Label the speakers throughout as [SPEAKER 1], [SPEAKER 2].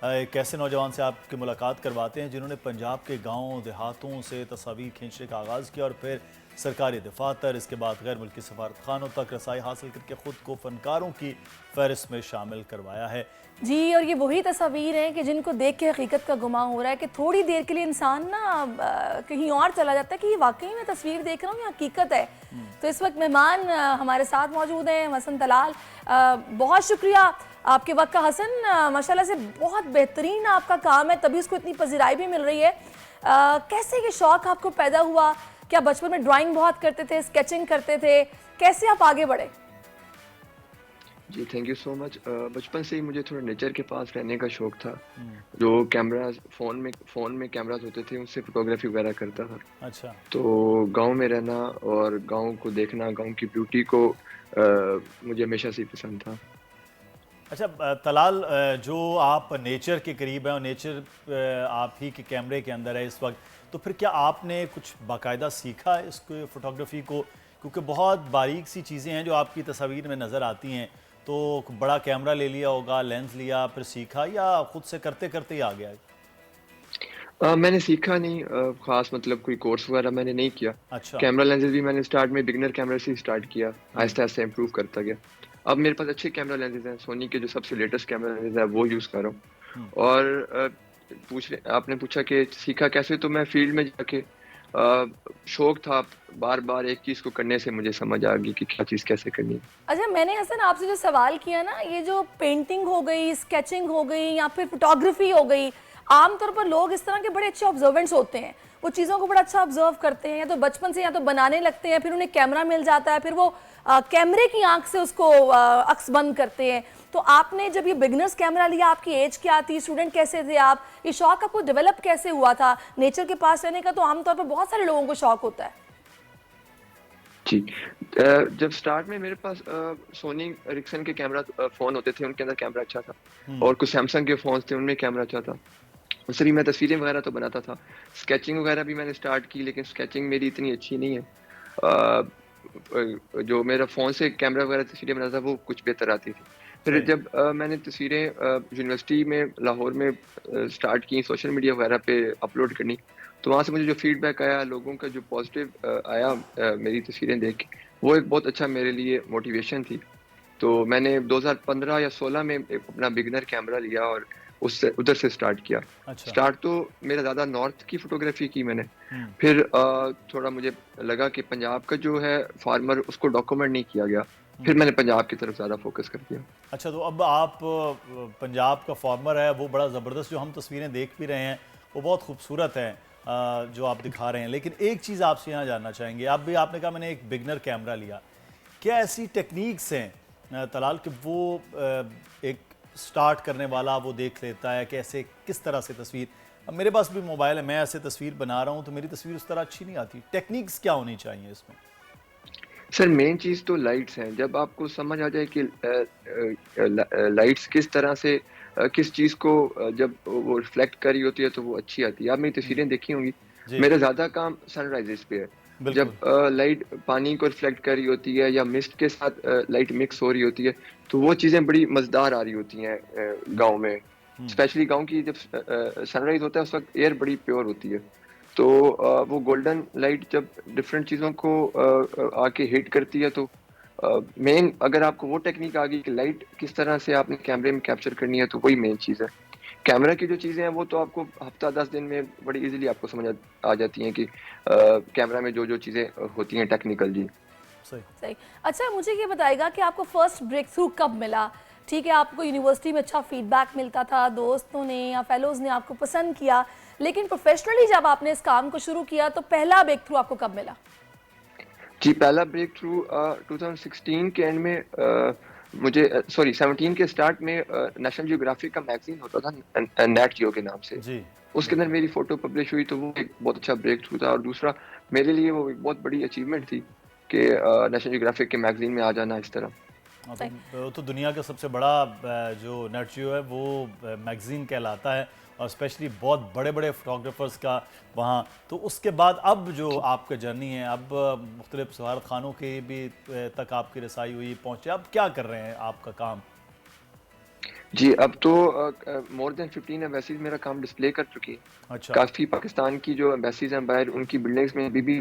[SPEAKER 1] एक ऐसे नौजवान से आपकी मुलाकात करवाते हैं जिन्होंने पंजाब के गाँव देहातों से तस्वीर खींचने का आगाज़ किया और फिर सरकारी दफातर, इसके बाद गैर मुल्की सफारतखानों तक रसाई हासिल करके ख़ुद को फ़नकारों की फ़हरिस्त में शामिल करवाया है।
[SPEAKER 2] जी, और ये वही तस्वीर हैं कि जिनको देख के हकीकत का गुमां हो रहा है कि थोड़ी देर के लिए इंसान ना कहीं और चला जाता है कि ये वाकई में तस्वीर देख रहा हूँ या हकीकत है। तो इस वक्त मेहमान हमारे साथ मौजूद हैं हसन तलाल। बहुत शुक्रिया आपके वक्त का हसन। माशाल्लाह से बहुत बेहतरीन आपका काम है, तभी उसको इतनी पजीराई भी मिल रही है। कैसे ये शौक़ आपको पैदा हुआ? क्या बचपन में ड्राइंग बहुत करते थे, स्केचिंग करते थे? कैसे आप आगे बढ़े?
[SPEAKER 3] जी, थैंक यू सो मच। बचपन से ही मुझे थोड़ा नेचर के पास रहने का शौक था। जो कैमराज़ फ़ोन में कैमराज़ होते थे, उससे फ़ोटोग्राफ़ी वगैरह करता था।
[SPEAKER 1] अच्छा।
[SPEAKER 3] तो गाँव में रहना और गाँव को देखना, गाँव की ब्यूटी को मुझे हमेशा से ही पसंद था।
[SPEAKER 1] अच्छा तलाल, जो आप नेचर के करीब हैं और नेचर आप ही के कैमरे के अंदर है इस वक्त, तो फिर क्या आपने कुछ बाकायदा सीखा है इसको, फ़ोटोग्राफ़ी को? क्योंकि बहुत बारीक सी चीज़ें हैं जो आपकी तस्वीर में नज़र आती हैं। तो बड़ा कैमरा ले लिया होगा, लेंस लिया, फिर सीखा, या खुद से करते करते ही आ गया?
[SPEAKER 3] मैंने सीखा नहीं, ख़ास मतलब कोई कोर्स वगैरह मैंने नहीं किया।
[SPEAKER 1] अच्छा।
[SPEAKER 3] कैमरा लेंसेज़ भी मैंने स्टार्ट में बिगिनर कैमरा से ही स्टार्ट किया, आहिस्ता-आहिस्ता इम्प्रूव करता गया। अब मेरे पास अच्छे कैमरा लेंसेज़ हैं, सोनी के जो सबसे लेटेस्ट कैमरा लेंसेज़ है वो यूज़ कर रहा हूँ। और आपने पूछा कि सीखा कैसे, तो मैं फील्ड में जाके शौक था, बार-बार एक चीज़ को करने से मुझे समझ आ गई कि क्या चीज़ कैसे करनी है।
[SPEAKER 2] अच्छा, मैंने हसन आपसे जो सवाल किया ना, ये जो पेंटिंग हो गई, स्केचिंग हो गई या फिर फोटोग्राफी हो गई, आमतौर पर लोग इस तरह के बड़े अच्छे ऑब्जर्वेंट्स होते हैं, वो चीज़ों को बड़ा अच्छा ऑब्जर्व करते हैं, या तो बचपन से या तो बनाने लगते हैं, फिर उन्हें कैमरा मिल जाता है, फिर वो कैमरे की आंख से उसको अक्स बंद करते हैं। तो आपने जब ये बिगनर्स कैमरा लिया, आपकी एज क्या थी, स्टूडेंट कैसे थे आप, ये शौक आपको डेवलप कैसे हुआ था? नेचर के पास रहने का तो आमतौर पर बहुत सारे लोगों को शौक होता है।
[SPEAKER 3] जी। जब स्टार्ट में मेरे पास सोनी एरिक्सन के कैमरा फ़ोन होते थे, उनके अंदर कैमरा अच्छा था, और कुछ सैमसंग के फ़ोन्स थे, उनमें कैमरा अच्छा था। उससे भी मैं तस्वीरें वगैरह तो बनाता था। स्केचिंग वगैरह भी मैंने स्टार्ट की, लेकिन स्केचिंग मेरी इतनी अच्छी नहीं है। जो मेरा फ़ोन से कैमरा वगैरह तस्वीरें बनाता था, वो कुछ बेहतर आती थी। फिर
[SPEAKER 1] सही।
[SPEAKER 3] जब मैंने तस्वीरें यूनिवर्सिटी में लाहौर में स्टार्ट की सोशल मीडिया वगैरह पे अपलोड करनी, तो वहाँ से मुझे जो फीडबैक आया, लोगों का जो पॉज़िटिव आया मेरी तस्वीरें देख के, वो एक बहुत अच्छा मेरे लिए मोटिवेशन थी। तो मैंने 2015 या 16 में एक अपना बिगिनर कैमरा लिया और उससे उधर से स्टार्ट किया।
[SPEAKER 1] अच्छा।
[SPEAKER 3] स्टार्ट तो मेरा ज़्यादा नॉर्थ की फ़ोटोग्राफ़ी की मैंने।
[SPEAKER 1] हम्म।
[SPEAKER 3] फिर थोड़ा मुझे लगा कि पंजाब का जो है फार्मर, उसको डॉक्यूमेंट नहीं किया गया। फिर मैंने पंजाब की तरफ ज़्यादा फ़ोकस कर दिया।
[SPEAKER 1] अच्छा, तो अब आप पंजाब का फार्मर है, वो बड़ा ज़बरदस्त जो हम तस्वीरें देख भी रहे हैं, वो बहुत खूबसूरत हैं जो आप दिखा रहे हैं। लेकिन एक चीज़ आपसे यहाँ जानना चाहेंगे, आप भी आपने कहा मैंने एक बिगनर कैमरा लिया, क्या ऐसी टेक्निक्स हैं तलाल कि वो एक स्टार्ट करने वाला वो देख लेता है कि ऐसे किस तरह से तस्वीर, अब मेरे पास भी मोबाइल है, मैं ऐसे तस्वीर बना रहा हूँ तो मेरी तस्वीर उस तरह अच्छी नहीं आती, टेक्निक्स क्या होनी चाहिए इसमें?
[SPEAKER 3] सर, मेन चीज़ तो लाइट्स हैं। जब आपको समझ आ जाए कि लाइट्स किस तरह से किस चीज़ को जब वो रिफ्लेक्ट कर रही होती है, तो वो अच्छी आती है। आप मेरी तस्वीरें देखी होंगी,
[SPEAKER 1] जी।
[SPEAKER 3] मेरा ज़्यादा काम सनराइज़ेज़ पे है। जब
[SPEAKER 1] बिल्कुल।
[SPEAKER 3] लाइट पानी को रिफ्लेक्ट कर रही होती है या मिस्ट के साथ लाइट मिक्स हो रही होती है, तो वो चीज़ें बड़ी मज़ेदार आ रही होती हैं गाँव में। स्पेशली गाँव की जब सनराइज़ होता है, उस वक़्त एयर बड़ी प्योर होती है। तो वो गोल्डन लाइट जब डिफरेंट चीज़ों को आके हिट करती है, तो मेन अगर आपको वो टेक्निक आ गई कि लाइट किस तरह से आपने कैमरे में कैप्चर करनी है, तो वही मेन चीज़ है। कैमरा की जो चीज़ें हैं, वो तो आपको हफ्ता 10 दिन में बड़ी ईज़िली आपको समझ आ जाती हैं कि कैमरा में जो-जो चीज़ें होती हैं टेक्निकल। जी।
[SPEAKER 1] सही।
[SPEAKER 2] सही। अच्छा, मुझे ये बताइएगा कि आपको फर्स्ट ब्रेक थ्रू कब मिला? ठीक है, आपको यूनिवर्सिटी में अच्छा फीडबैक मिलता था, दोस्तों ने या फेलोज़ ने आपको पसंद किया, लेकिन प्रोफेशनली जब आपने इस काम को शुरू किया, तो पहला ब्रेक थ्रू आपको कब मिला?
[SPEAKER 3] जी, पहला ब्रेक थ्रू 2016 के एंड में मुझे सॉरी 17 के स्टार्ट में नेशनल ज्योग्राफिक का मैगज़ीन होता था नेट जियो के नाम से।
[SPEAKER 1] जी।
[SPEAKER 3] उसके अंदर
[SPEAKER 1] बिल्कुल।
[SPEAKER 3] मेरी फ़ोटो पब्लिश हुई, तो वो एक बहुत अच्छा ब्रेक थ्रू था, और दूसरा मेरे लिए वो एक बहुत बड़ी अचीवमेंट थी कि नेशनल ज्योग्राफिक के मैगज़ीन में आ जाना इस तरह।
[SPEAKER 1] हाँ, तो
[SPEAKER 2] सही।
[SPEAKER 1] वो तो दुनिया का सबसे बड़ा जो नेट जियो है वो मैगज़ीन कहलाता है, और स्पेशली बहुत बड़े बड़े फोटोग्राफर्स का वहाँ। तो उसके बाद अब जो आपका जर्नी है, अब मुख्तलिफ सफारत खानों के भी तक आपकी रसाई हुई, पहुँचे, अब क्या कर रहे हैं आपका काम?
[SPEAKER 3] जी, अब तो मोर देन 15 एम्बेसीज मेरा काम डिस्प्ले कर चुकी है।
[SPEAKER 1] अच्छा।
[SPEAKER 3] काफ़ी पाकिस्तान की जो एम्बेसीज हैं बाहर, उनकी बिल्डिंग्स में अभी भी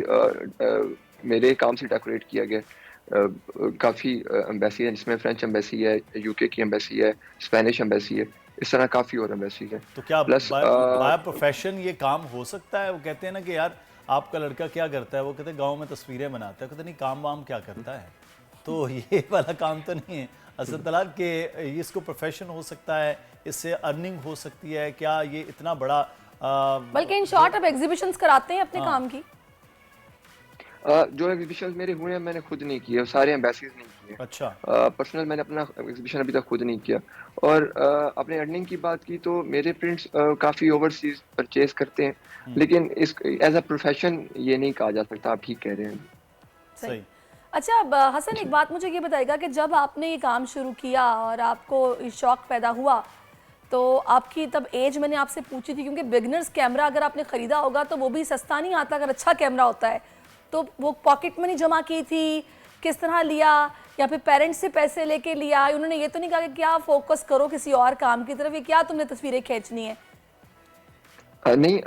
[SPEAKER 3] मेरे काम से डेकोरेट किया गया है। काफ़ी एम्बेसी है, जिसमें फ्रेंच एम्बेसी है, यूके की एम्बेसी है, स्पेनिश एम्बेसी है, इस तरह काफ़ी और एम्बेसीज हैं।
[SPEAKER 1] तो क्या
[SPEAKER 3] प्लस
[SPEAKER 1] बाय प्रोफेशन ये काम हो सकता है? वो कहते हैं ना कि यार आपका लड़का क्या करता है, वो कहते हैं गांव में तस्वीरें बनाता है, कहते नहीं काम वाम क्या करता है, तो ये वाला काम तो नहीं है असद तलाल के इसको प्रोफेशन हो सकता है, इससे अर्निंग हो सकती है क्या? ये इतना बड़ा
[SPEAKER 2] बल्कि इन शॉर्ट आप एग्जीबिशंस कराते हैं अपने काम की?
[SPEAKER 3] जो एग्जीबिशन मेरे हुए हैं मैंने खुद नहीं किए, सारे एम्बेसीज नहीं किए।
[SPEAKER 1] अच्छा।
[SPEAKER 3] पर्सनल मैंने अपना एग्जीबिशन अभी तक खुद नहीं किया। और अपने अर्निंग की बात की तो मेरे प्रिंट्स काफ़ी ओवरसीज परचेज करते हैं, लेकिन इस एज अ प्रोफेशन ये नहीं कहा जा सकता। आप ठीक कह रहे हैं।
[SPEAKER 1] सही।
[SPEAKER 2] अच्छा, अब हसन एक बात मुझे ये बताएगा कि जब आपने ये काम शुरू किया और आपको ये शौक पैदा हुआ, तो आपकी तब एज मैंने आपसे पूछी थी, क्योंकि बिगनर्स कैमरा अगर आपने ख़रीदा होगा तो वो भी सस्ता नहीं आता अगर अच्छा कैमरा होता है। तो वो पॉकेट मनी जमा की थी, किस तरह लिया, या फिर पेरेंट्स से पैसे लेके लिया? उन्होंने ये तो नहीं कहा कि क्या फोकस करो किसी और काम की तरफ, ये क्या तुमने तस्वीरें खींचनी है?
[SPEAKER 3] नहीं,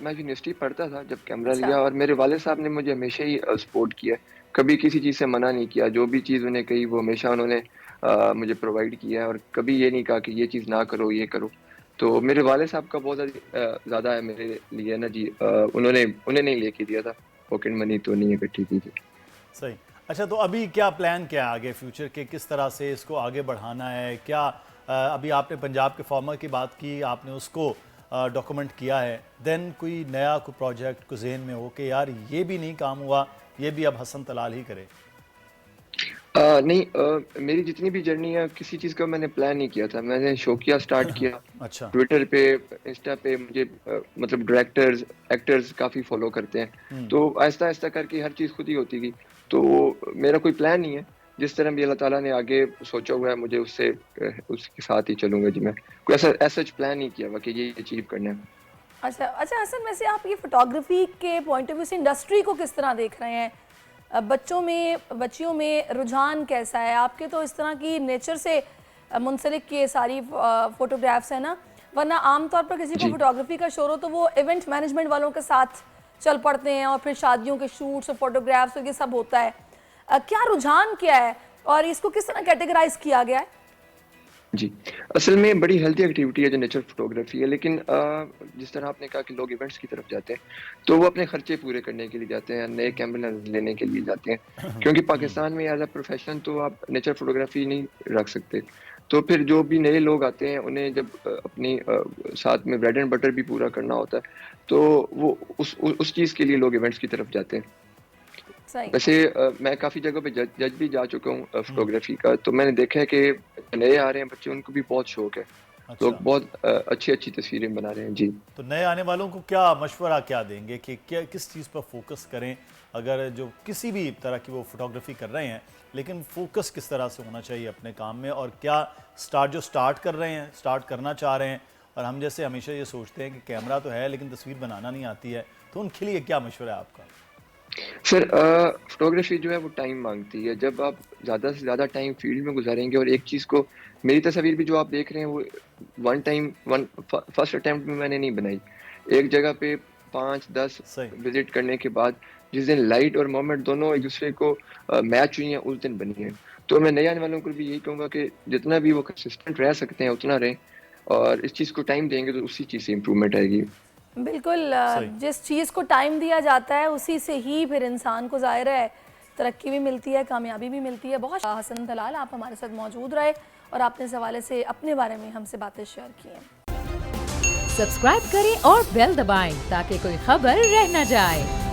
[SPEAKER 3] मैं यूनिवर्सिटी पढ़ता था जब कैमरा
[SPEAKER 2] अच्छा।
[SPEAKER 3] लिया, और मेरे वाले साहब ने मुझे हमेशा ही सपोर्ट किया, कभी किसी चीज़ से मना नहीं किया। जो भी चीज़ उन्हें कही वो हमेशा उन्होंने मुझे प्रोवाइड किया है, और कभी ये नहीं कहा कि ये चीज़ ना करो, ये करो। तो मेरे वाले साहब का बहुत ज़्यादा है मेरे लिए ना जी। उन्हें नहीं लेके दिया था, पॉकेट मनी तो नहीं इकट्ठी की थी।
[SPEAKER 1] सही। अच्छा, तो अभी क्या प्लान क्या है आगे फ्यूचर के, किस तरह से इसको आगे बढ़ाना है क्या? अभी आपने पंजाब के फार्मर की बात की, आपने उसको डॉक्यूमेंट किया है, देन कोई नया कोई प्रोजेक्ट को ज़हन में हो कि यार ये भी नहीं काम हुआ, ये भी अब हसन तलाल ही करे?
[SPEAKER 3] नहीं, मेरी जितनी भी जर्नी है किसी चीज़ का मैंने प्लान नहीं किया था। मैंने शौकिया स्टार्ट किया।
[SPEAKER 1] अच्छा।
[SPEAKER 3] ट्विटर पे, इंस्टा पे मुझे मतलब डायरेक्टर्स, एक्टर्स काफ़ी फॉलो करते हैं, तो आहिस्ता आहिस्ता करके हर चीज़ खुद ही होती गई। तो मेरा कोई प्लान नहीं है, जिस तरह भी अल्लाह ताला ने आगे सोचा हुआ है मुझे उसके साथ ही चलूंगा जी। मैं कोई ऐसा सच प्लान नहीं किया हुआ कि ये अचीव करना है।
[SPEAKER 2] अच्छा अच्छा हसन, वैसे आप ये फोटोग्राफी के पॉइंट ऑफ व्यू से इंडस्ट्री को किस तरह देख रहे हैं? बच्चियों में रुझान कैसा है आपके? तो इस तरह की नेचर से मुंसलिक ये सारी फोटोग्राफ्स है ना, वरना आमतौर पर किसी को फोटोग्राफी का शौक हो तो वो इवेंट मैनेजमेंट वालों के साथ चल पड़ते हैं, और फिर शादियों के शूट्स और फोटोग्राफ्स और ये सब होता है। क्या रुझान क्या है और इसको किस तरह कैटेगराइज किया गया है?
[SPEAKER 3] जी, असल में बड़ी हेल्दी एक्टिविटी है जो नेचर फोटोग्राफी है, लेकिन जिस तरह आपने कहा कि लोग इवेंट्स की तरफ जाते हैं, तो वो अपने खर्चे पूरे करने के लिए जाते हैं, नए कैमरा लेने के लिए जाते हैं, क्योंकि पाकिस्तान में एज अ प्रोफेशन तो आप नेचर फोटोग्राफी नहीं रख सकते। तो फिर जो भी नए लोग आते हैं उन्हें जब अपनी साथ में ब्रेड एंड बटर भी पूरा करना होता है, तो वो उस चीज़ के लिए लोग इवेंट्स की तरफ जाते हैं। वैसे मैं काफ़ी जगह पे जज भी जा चुका हूँ फोटोग्राफी का, तो मैंने देखा है कि नए आ रहे हैं बच्चे, उनको भी बहुत शौक है।
[SPEAKER 1] अच्छा।
[SPEAKER 3] लोग बहुत अच्छी अच्छी तस्वीरें बना रहे हैं जी।
[SPEAKER 1] तो नए आने वालों को क्या मशवरा क्या देंगे कि क्या किस चीज़ पर फोकस करें, अगर जो किसी भी तरह की वो फोटोग्राफी कर रहे हैं, लेकिन फोकस किस तरह से होना चाहिए अपने काम में? और क्या स्टार्ट कर रहे हैं, स्टार्ट करना चाह रहे हैं, और हम जैसे हमेशा ये सोचते हैं कि कैमरा तो है लेकिन तस्वीर बनाना नहीं आती है, तो उनके लिए क्या मशवरा है आपका?
[SPEAKER 3] सर, फोटोग्राफी जो है वो टाइम मांगती है। जब आप ज़्यादा से ज़्यादा टाइम फील्ड में गुजारेंगे और एक चीज़ को, मेरी तस्वीर भी जो आप देख रहे हैं वो फर्स्ट अटेम्प्ट में मैंने नहीं बनाई। एक जगह पे 5-10 विजिट करने के बाद जिस दिन लाइट और मोमेंट दोनों एक दूसरे को मैच हुई हैं उस दिन बनी है। तो मैं नए आने वालों को भी यही कहूँगा कि जितना भी वो कंसिस्टेंट रह सकते हैं उतना रहें, और इस चीज़ को टाइम देंगे तो उसी चीज़ से इम्प्रूवमेंट आएगी।
[SPEAKER 2] बिल्कुल, जिस चीज़ को टाइम दिया जाता है उसी से ही फिर इंसान को ज़ाहिर है तरक्की भी मिलती है, कामयाबी भी मिलती है। बहुत हसन तलाल, आप हमारे साथ मौजूद रहे और आपने इस हवाले से अपने बारे में हमसे बातें शेयर की हैं।
[SPEAKER 4] सब्सक्राइब करें और बेल दबाएं ताकि कोई खबर रह न जाए।